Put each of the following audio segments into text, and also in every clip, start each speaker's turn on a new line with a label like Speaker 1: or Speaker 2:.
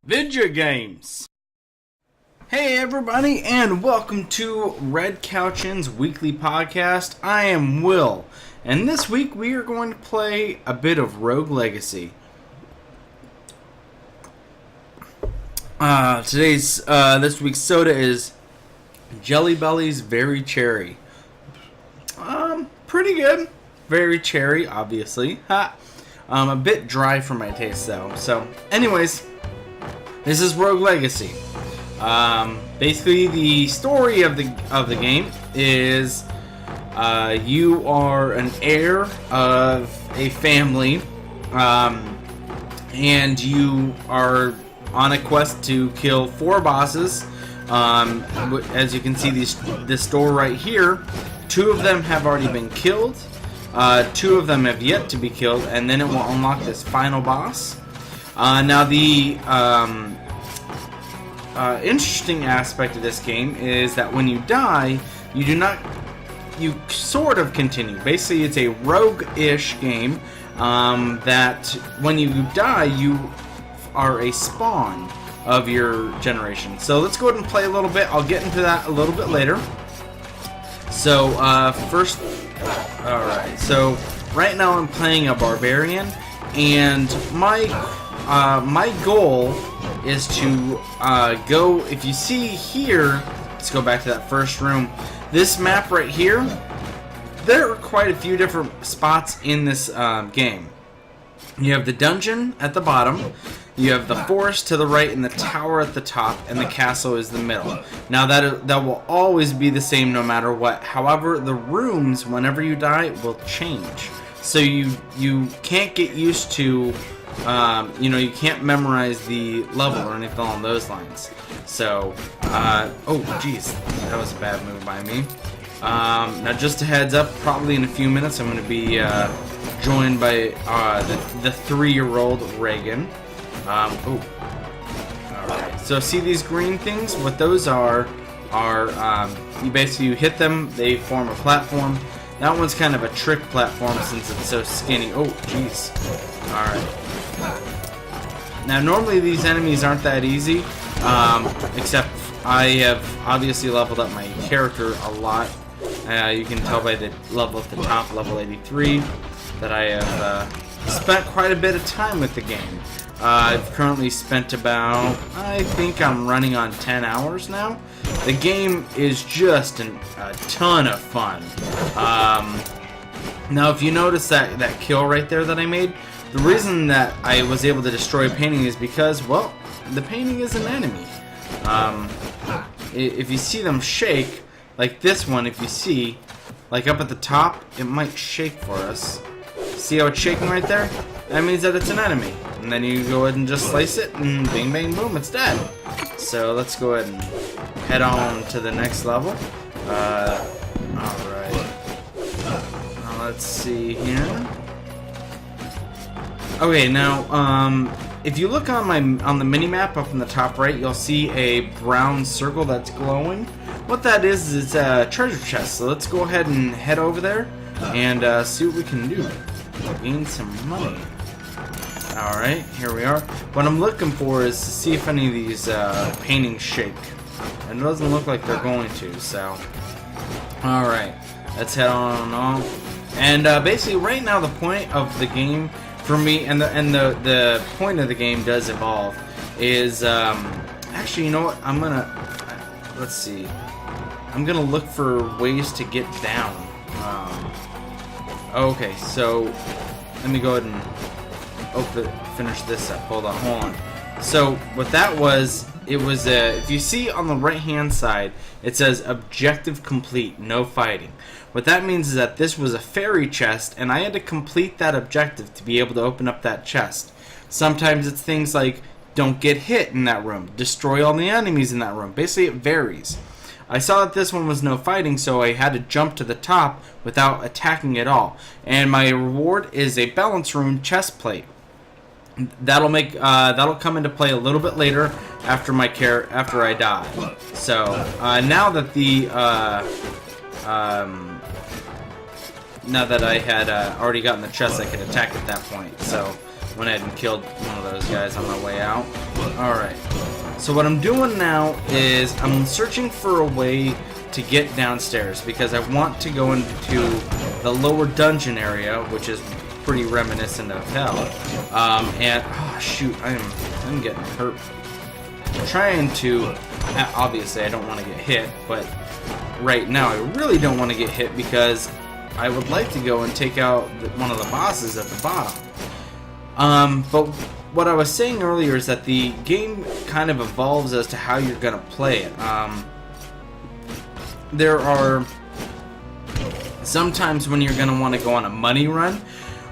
Speaker 1: Video games. Hey everybody, and welcome to RedCouchInn's weekly podcast. I am Will, and this week we are going to play a bit of Rogue Legacy. This week's soda is Jelly Belly's Very Cherry. Pretty good. Very cherry, obviously. A bit dry for my taste though. So, anyways, this is Rogue Legacy. Basically, the story of the game is you are an heir of a family, and you are on a quest to kill 4 bosses. As you can see, this door right here, 2 of them have already been killed. 2 of them have yet to be killed, and then it will unlock this final boss. Now the interesting aspect of this game is that when you die, you sort of continue. Basically, it's a rogue-ish game that when you die, you are a spawn of your generation. So let's go ahead and play a little bit. I'll get into that a little bit later. So first, alright, so right now I'm playing a barbarian, and my goal is to go, if you see here, let's go back to that first room. This map right here, there are quite a few different spots in this game. You have the dungeon at the bottom, you have the forest to the right, and the tower at the top, and the castle is the middle. Now that will always be the same no matter what. However, the rooms, whenever you die, will change. So you can't get used to, you can't memorize the level or anything along those lines. So, oh jeez, that was a bad move by me. Now just a heads up, probably in a few minutes I'm going to be joined by the 3-year-old Reagan. Alright, so see these green things? What those are you basically hit them, they form a platform. That one's kind of a trick platform since it's so skinny. Oh, jeez. Alright. Now, normally these enemies aren't that easy, except I have obviously leveled up my character a lot. You can tell by the level at the top, level 83, that I have spent quite a bit of time with the game. I've currently spent about, I think I'm running on 10 hours now. The game is just a ton of fun. Now if you notice that kill right there that I made, the reason that I was able to destroy a painting is because, well, the painting is an enemy. If you see them shake, like this one, if you see, like up at the top, it might shake for us. See how it's shaking right there? That means that it's an enemy. And then you go ahead and just slice it, and bing, bang, boom, it's dead. So let's go ahead and head on to the next level. Alright. Now let's see here. Okay, now, if you look on the mini-map up in the top right, you'll see a brown circle that's glowing. What that is it's a treasure chest. So let's go ahead and head over there and see what we can do. Gain some money. Alright, here we are. What I'm looking for is to see if any of these paintings shake. And it doesn't look like they're going to, so. Alright, let's head on. And basically, right now, the point of the game for me, and the point of the game does evolve, is, actually, you know what? I'm gonna, let's see. I'm gonna look for ways to get down. Okay, so let me go ahead and finish this up. Hold on. So what that was, it was if you see on the right hand side, it says objective complete, no fighting. What that means is that this was a fairy chest, and I had to complete that objective to be able to open up that chest. Sometimes it's things like don't get hit in that room, destroy all the enemies in that room. Basically, it varies. I saw that this one was no fighting, so I had to jump to the top without attacking at all. And my reward is a balance rune chest plate. That'll come into play a little bit later after after I die. So now that now that I had already gotten the chest, I could attack at that point. So went ahead and killed one of those guys on my way out. Alright. So what I'm doing now is I'm searching for a way to get downstairs because I want to go into the lower dungeon area, which is pretty reminiscent of hell. And oh shoot, I'm getting hurt. I'm trying to, obviously I don't want to get hit, but right now I really don't want to get hit because I would like to go and take out one of the bosses at the bottom. But what I was saying earlier is that the game kind of evolves as to how you're gonna play it. There are sometimes when you're gonna want to go on a money run,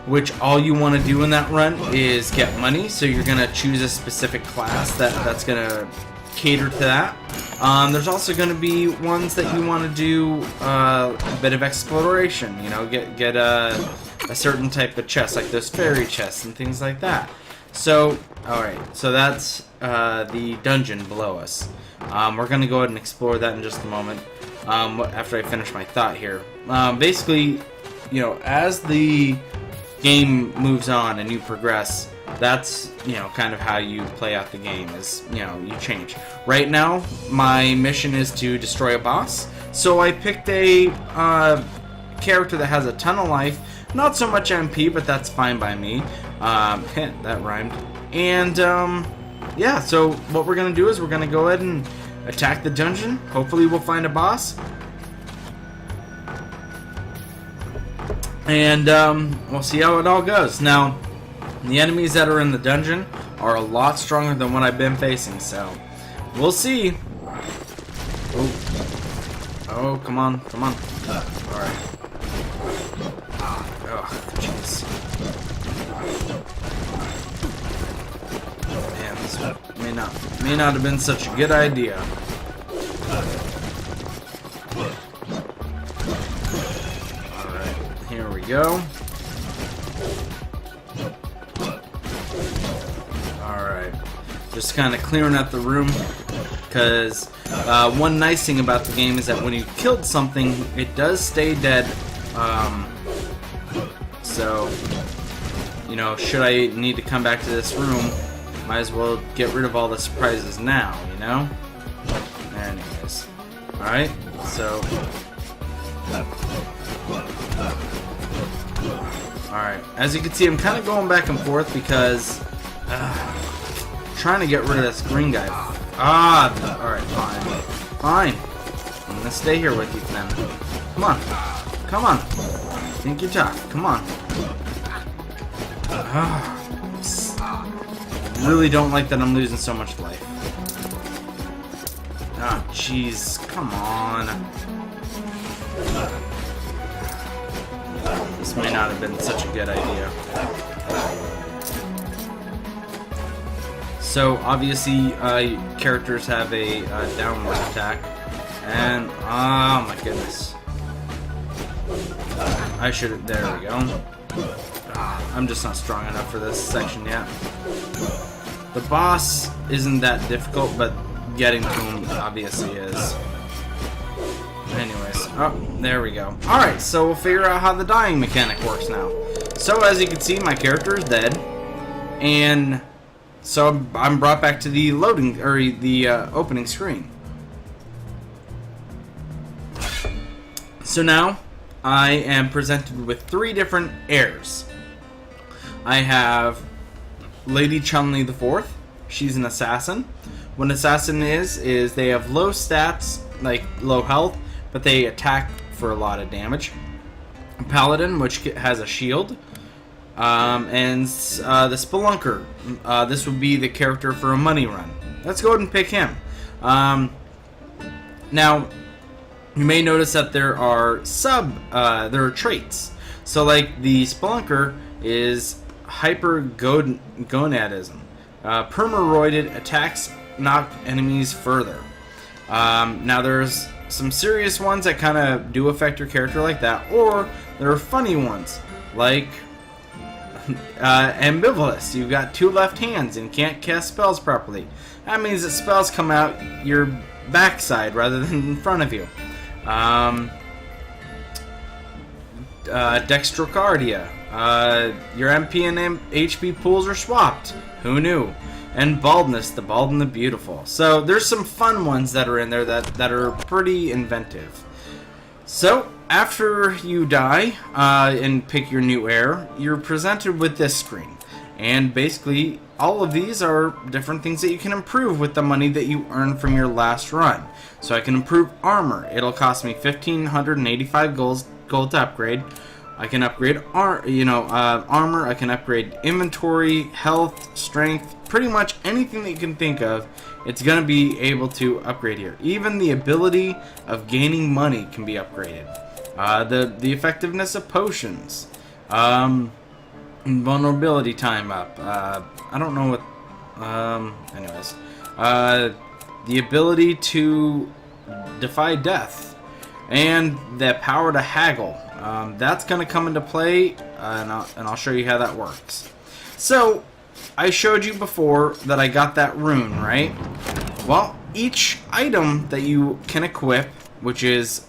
Speaker 1: which all you want to do in that run is get money, so you're gonna choose a specific class that's gonna cater to that. There's also gonna be ones that you want to do a bit of exploration, you know, get a certain type of chest, like those fairy chests and things like that. So, alright, so that's the dungeon below us. We're gonna go ahead and explore that in just a moment. After I finish my thought here. Basically, you know, as the game moves on and you progress, that's, you know, kind of how you play out the game is, you know, you change. Right now, my mission is to destroy a boss, so I picked a character that has a ton of life, not so much MP, but that's fine by me. That rhymed. And, yeah, so what we're gonna do is we're gonna go ahead and attack the dungeon. Hopefully we'll find a boss. And we'll see how it all goes. Now, the enemies that are in the dungeon are a lot stronger than what I've been facing, so we'll see. Oh, come on, come on. Alright. Oh, jeez. Man, this may not have been such a good idea. Alright, here we go. Alright, just kind of clearing out the room, because one nice thing about the game is that when you killed something, it does stay dead. So, you know, should I need to come back to this room, might as well get rid of all the surprises now, you know? Anyways. Alright, so... Alright, as you can see, I'm kind of going back and forth because... trying to get rid of this green guy. Alright, fine. Fine. I'm gonna stay here with you then. Come on. Come on. Think you're tough. Come on. Really don't like that I'm losing so much life. Ah, jeez. Come on. This may not have been such a good idea. So, obviously, characters have a downward attack. And, oh my goodness. I should have, there we go. I'm just not strong enough for this section yet. The boss isn't that difficult, but getting to him obviously is. Anyways, oh, there we go. Alright, so we'll figure out how the dying mechanic works now. So, as you can see, my character is dead. And so I'm brought back to the loading, or the opening screen. So now, I am presented with 3 different heirs. I have Lady Chun-Li the Fourth. She's an assassin. What an assassin is they have low stats, like low health, but they attack for a lot of damage. A Paladin, which has a shield. And the Spelunker. This would be the character for a money run. Let's go ahead and pick him. Now, you may notice that there are traits. So, like, the Spelunker is hypergonadism. Permaroided attacks knock enemies further. Now, there's some serious ones that kind of do affect your character like that, or there are funny ones, like ambivalence. You've got 2 left hands and can't cast spells properly. That means that spells come out your backside rather than in front of you. Dextrocardia. Your MP and HP pools are swapped. Who knew? And Baldness, the Bald and the Beautiful. So there's some fun ones that are in there that are pretty inventive. So after you die and pick your new heir, you're presented with this screen. And basically, all of these are different things that you can improve with the money that you earned from your last run. So I can improve armor. It'll cost me 1,585 gold to upgrade. I can upgrade armor. I can upgrade inventory, health, strength, pretty much anything that you can think of. It's going to be able to upgrade here. Even the ability of gaining money can be upgraded. The effectiveness of potions. Vulnerability time up. I don't know what... anyways. The ability to defy death. And the power to haggle. That's going to come into play, and I'll show you how that works. So, I showed you before that I got that rune, right? Well, each item that you can equip, which is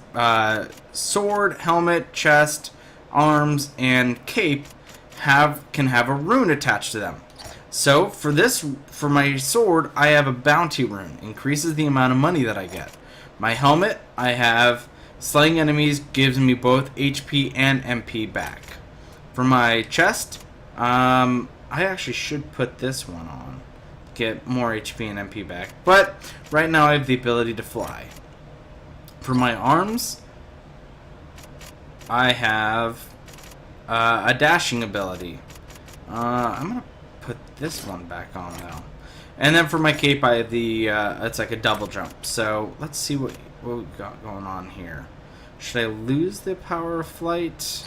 Speaker 1: sword, helmet, chest, arms, and cape, can have a rune attached to them. So, for my sword, I have a bounty rune. Increases the amount of money that I get. My helmet, I have... Slaying enemies gives me both HP and MP back. For my chest, I actually should put this one on. Get more HP and MP back. But right now I have the ability to fly. For my arms, I have a dashing ability. I'm going to put this one back on though. And then for my cape, I have the, it's like a double jump. So let's see what we got going on here. Should I lose the power of flight?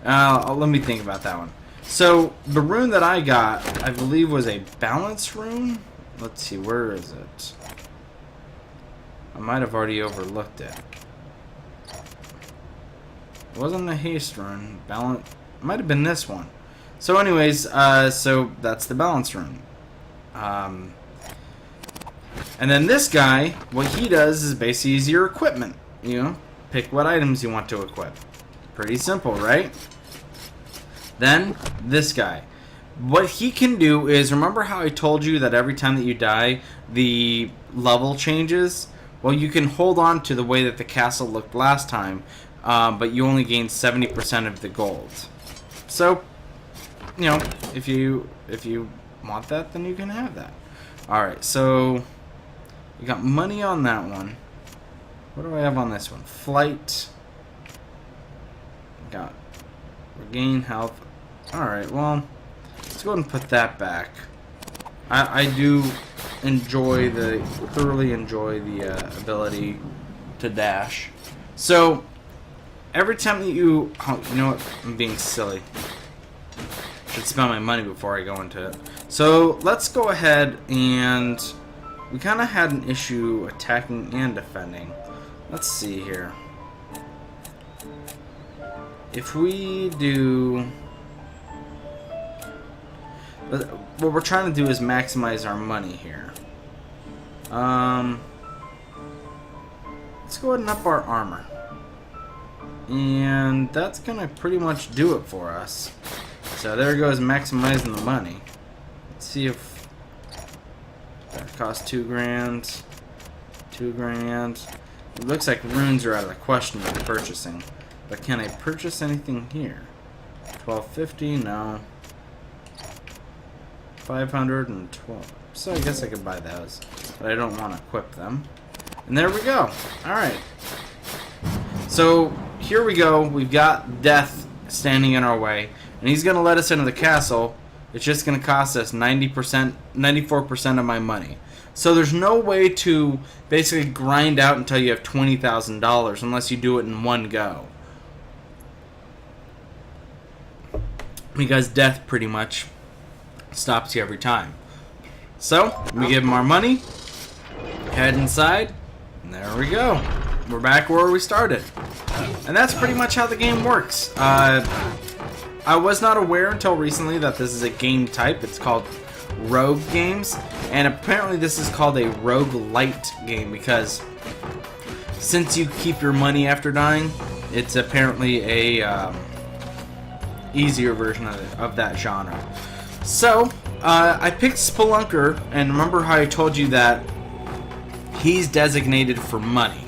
Speaker 1: Let me think about that one. So the rune that I got, I believe, was a balance rune. Let's see, where is it? I might have already overlooked it. It wasn't a haste rune. Balance. It might have been this one. So anyways, so that's the balance rune. And then this guy, what he does is basically use your equipment. You know, pick what items you want to equip. Pretty simple, right? Then, this guy. What he can do is, remember how I told you that every time that you die, the level changes? Well, you can hold on to the way that the castle looked last time, but you only gain 70% of the gold. So, you know, if you want that, then you can have that. Alright, so... You got money on that one. What do I have on this one? Flight. Got regain health. Alright, well, let's go ahead and put that back. I do thoroughly enjoy the ability to dash. So, every time that you know what? I'm being silly. Should spend my money before I go into it. So, let's go ahead and... We kind of had an issue attacking and defending. Let's see here. If we do... What we're trying to do is maximize our money here. Let's go ahead and up our armor. And that's going to pretty much do it for us. So there goes maximizing the money. Let's see if... That cost 2 grand. 2 grand. It looks like runes are out of the question of purchasing. But can I purchase anything here? 1250? No. 512. So I guess I could buy those. But I don't want to equip them. And there we go. Alright. So here we go. We've got death standing in our way. And he's going to let us into the castle. It's just going to cost us 90%, 94% of my money. So there's no way to basically grind out until you have $20,000 unless you do it in one go. Because death pretty much stops you every time. So, we give him our money, head inside, and there we go. We're back where we started. And that's pretty much how the game works. I was not aware until recently that this is a game type. It's called rogue games, and apparently this is called a roguelite game because since you keep your money after dying, It's apparently a easier version of that genre. So I picked Spelunker, and remember how I told you that he's designated for money,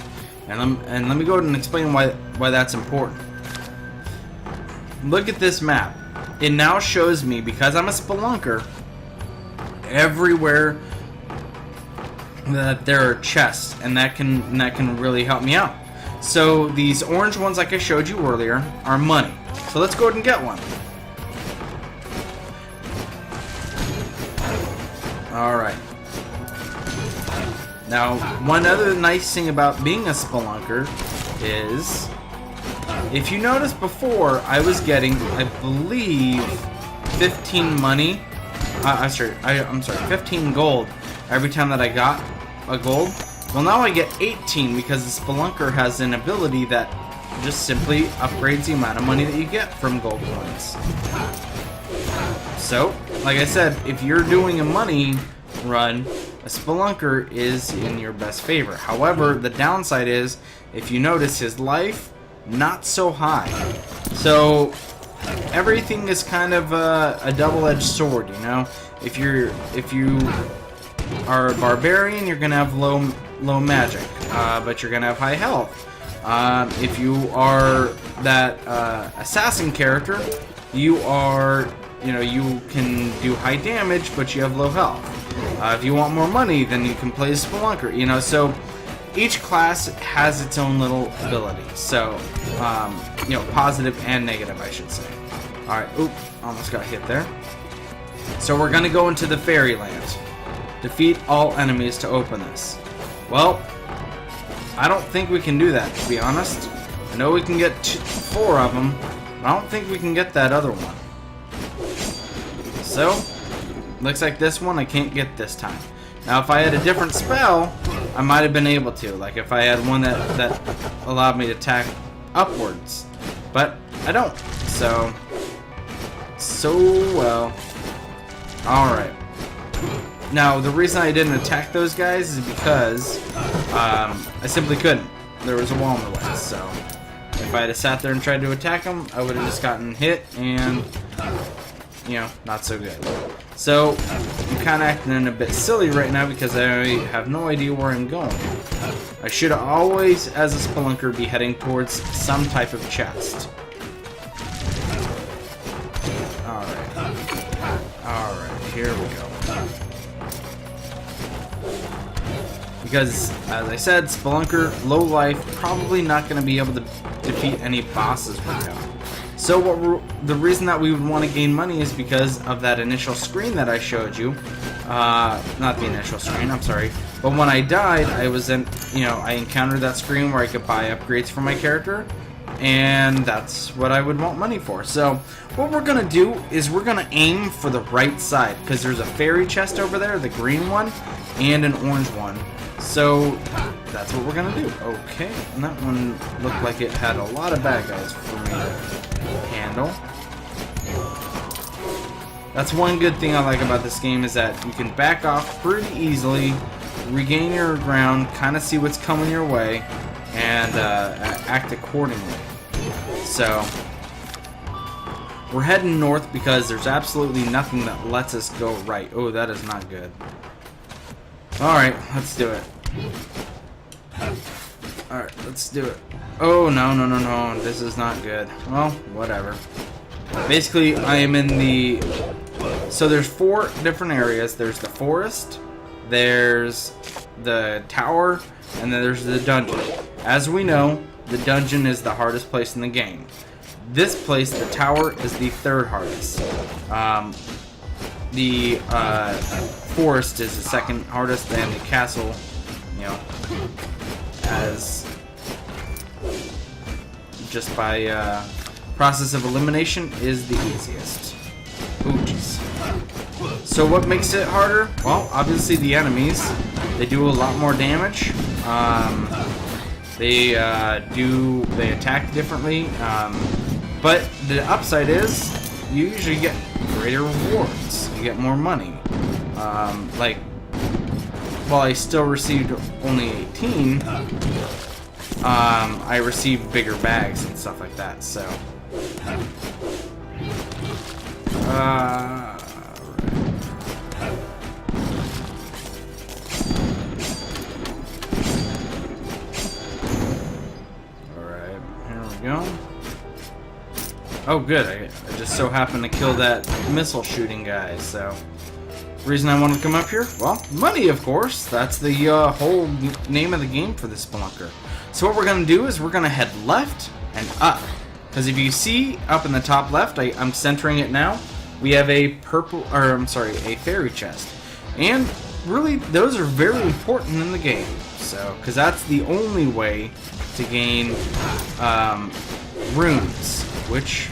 Speaker 1: and let me go ahead and explain why that's important. Look at this map. It now shows me, because I'm a Spelunker, everywhere that there are chests, and that can really help me out. So these orange ones, like I showed you earlier, are money. So let's go ahead and get one. Alright. Now, one other nice thing about being a Spelunker is, if you noticed before, I was getting, I believe, 15 money. I'm sorry, 15 gold every time that I got a gold. Well, now I get 18 because the Spelunker has an ability that just simply upgrades the amount of money that you get from gold coins. So, like I said, if you're doing a money run, a Spelunker is in your best favor. However, the downside is, if you notice, his life, not so high. So, everything is kind of a double-edged sword, you know? If you are a barbarian, you're gonna have low magic, but you're gonna have high health. If you are that assassin character, you can do high damage, but you have low health. If you want more money, then you can play Spelunker. You know, so each class has its own little ability. So, positive and negative, I should say. All right. Oop! Almost got hit there. So we're gonna go into the Fairyland. Defeat all enemies to open this. Well, I don't think we can do that, to be honest. I know we can get 4 of them, but I don't think we can get that other one. So, looks like this one I can't get this time. Now, if I had a different spell, I might have been able to. Like if I had one that allowed me to attack upwards. But I don't. So well. Alright. Now, the reason I didn't attack those guys is because I simply couldn't. There was a wall in the way. So if I had sat there and tried to attack them, I would have just gotten hit and, not so good. So I'm kind of acting a bit silly right now because I have no idea where I'm going. I should always, as a Spelunker, be heading towards some type of chest. Alright, here we go. Because, as I said, Spelunker, low life, probably not going to be able to defeat any bosses right now. So the reason that we would want to gain money is because of that initial screen that I showed you. Not the initial screen, I'm sorry. But when I died, I encountered that screen where I could buy upgrades for my character. And that's what I would want money for. So what we're going to do is we're going to aim for the right side. Because there's a fairy chest over there, the green one, and an orange one. So that's what we're going to do. Okay, and that one looked like it had a lot of bad guys for me to handle. That's one good thing I like about this game, is that you can back off pretty easily, regain your ground, kind of see what's coming your way, and act accordingly. So we're heading north because there's absolutely nothing that lets us go right. Oh, that is not good. Alright, let's do it. Alright, let's do it. Oh, no. This is not good. Well, whatever. Basically, I am in the... So there's 4 different areas. There's the forest, there's the tower, and then there's the dungeon. As we know, the dungeon is the hardest place in the game. This place, the tower, is the 3rd hardest. The forest is the 2nd hardest, and the castle, as just by process of elimination, is the easiest. Ooh, jeez. So what makes it harder? Well, obviously the enemies. They do a lot more damage. They attack differently. But the upside is you usually get greater rewards. You get more money. While I still received only 18, I receive bigger bags and stuff like that. So, alright, here we go. Oh, good. I just so happened to kill that missile shooting guy. So, reason I wanted to come up here? Well, money, of course. That's the whole name of the game for this spelunker. So what we're going to do is we're going to head left and up. Because if you see up in the top left, I'm centering it now, we have a a fairy chest. And really, those are very important in the game. So, because that's the only way to gain runes, which,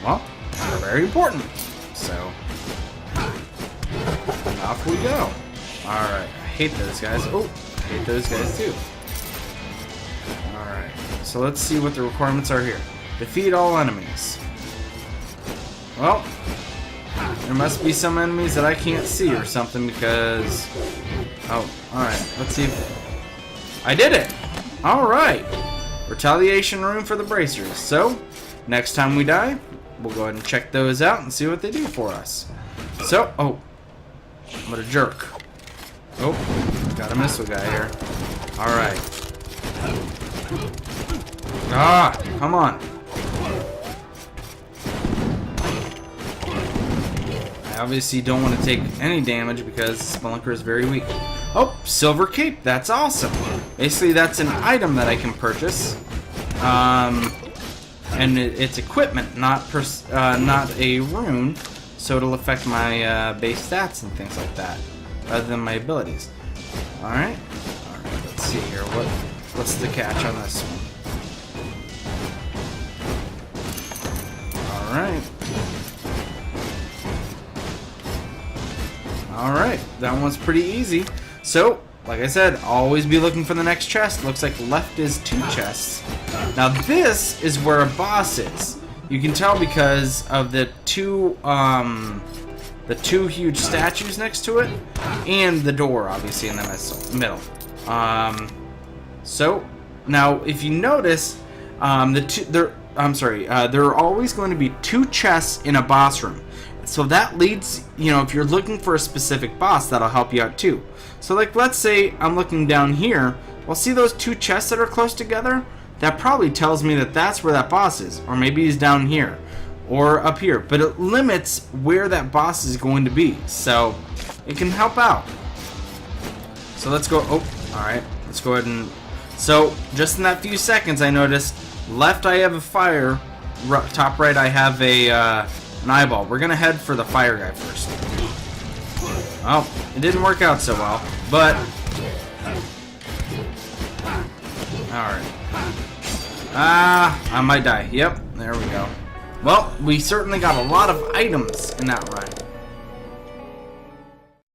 Speaker 1: well, are very important. So, off we go. Alright, I hate those guys. Oh, I hate those guys too. Alright, so let's see what the requirements are here. Defeat all enemies. Well, there must be some enemies that I can't see or something because... Oh, alright, let's see if... I did it! Alright! Retaliation rune for the bracers. So, next time we die, we'll go ahead and check those out and see what they do for us. So, oh, what a jerk. Oh, got a missile guy here. Alright. Ah, come on. I obviously don't want to take any damage because Spelunker is very weak. Oh, silver cape. That's awesome. Basically, that's an item that I can purchase. And it's equipment, not a rune. So it'll affect my base stats and things like that, rather than my abilities. Alright. Alright, let's see here. What's the catch on this one? Alright. Alright, that one's pretty easy. So, like I said, always be looking for the next chest. Looks like left is 2 chests. Now this is where a boss is. You can tell because of the two huge statues next to it, and the door, obviously, in the middle. So now, if you notice, there are always going to be 2 chests in a boss room. So that leads, if you're looking for a specific boss, that'll help you out too. So, like, let's say I'm looking down here. Well, see those 2 chests that are close together? That probably tells me that that's where that boss is. Or maybe he's down here. Or up here. But it limits where that boss is going to be. So, it can help out. So, let's go. Oh, alright. Let's go ahead and... So, just in that few seconds, I noticed left I have a fire. Top right I have an eyeball. We're going to head for the fire guy first. Well, it didn't work out so well. But... Alright. I might die. Yep, there we go. Well, we certainly got a lot of items in that run.